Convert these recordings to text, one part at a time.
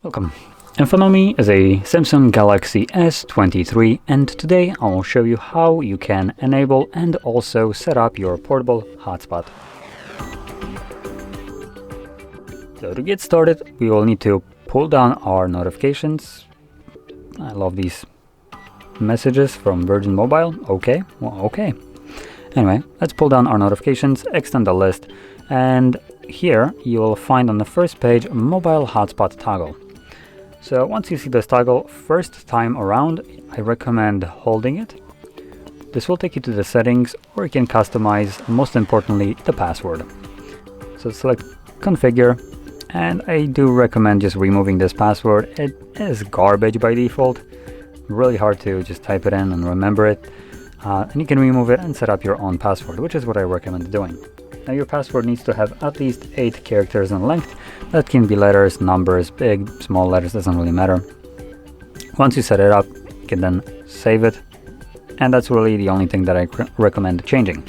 Welcome. In front of me is a Samsung Galaxy S23, and today I will show you how you can enable and also set up your portable hotspot. So to get started, we will need to pull down our notifications. I love these messages from Virgin Mobile. Okay, well, okay. Anyway, let's pull down our notifications, extend the list, and here you will find on the first page mobile hotspot toggle. So once you see this toggle first time around, I recommend holding it. This will take you to the settings, or you can customize, most importantly, the password. So select configure, and I do recommend just removing this password. It is garbage by default, really hard to just type it in and remember it. And you can remove it and set up your own password, which is what I recommend doing. Now your password needs to have at least 8 characters in length. That can be letters, numbers, big, small letters, doesn't really matter. Once you set it up, you can then save it. And that's really the only thing that I recommend changing,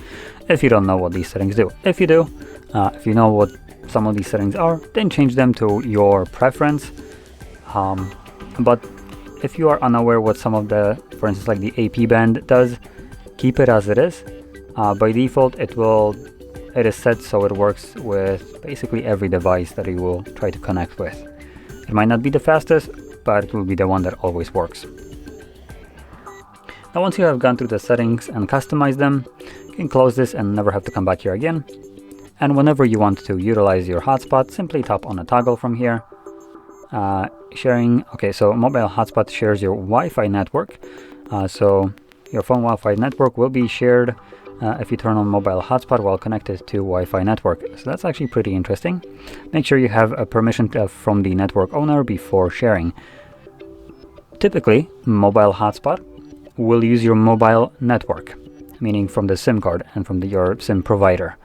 if you don't know what these settings do. If you do, if you know what some of these settings are, then change them to your preference. But if you are unaware what some of the, for instance, like the AP band does, keep it as it is. By default, it is set so it works with basically every device that you will try to connect with. It might not be the fastest, but it will be the one that always works. Now once you have gone through the settings and customized them, you can close this and never have to come back here again. And whenever you want to utilize your hotspot, simply tap on a toggle from here. Sharing, okay, so mobile hotspot shares your Wi-Fi network. So your phone Wi-Fi network will be shared if you turn on mobile hotspot while connected to Wi-Fi network. So that's actually pretty interesting. Make sure you have a permission from the network owner before sharing. Typically, mobile hotspot will use your mobile network, meaning from the SIM card and from your SIM provider.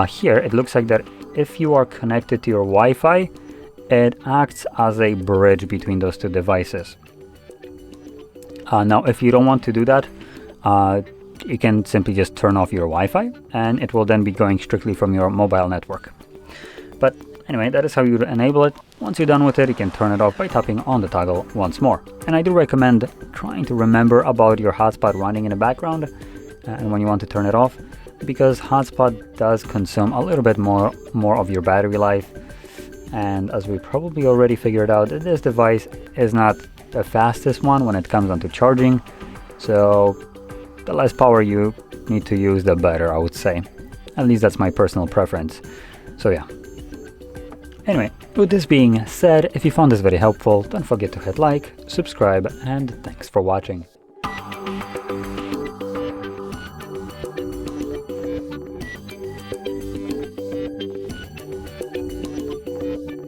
Here, it looks like that if you are connected to your Wi-Fi, it acts as a bridge between those two devices. Now, if you don't want to do that, you can simply just turn off your Wi-Fi, and it will then be going strictly from your mobile network. But anyway, that is how you enable it. Once you're done with it, you can turn it off by tapping on the toggle once more. And I do recommend trying to remember about your hotspot running in the background and when you want to turn it off, because hotspot does consume a little bit more of your battery life. And as we probably already figured out, this device is not the fastest one when it comes onto charging. So the less power you need to use, the better, I would say. At least that's my personal preference. So yeah. Anyway, with this being said, if you found this very helpful, don't forget to hit like, subscribe, and thanks for watching.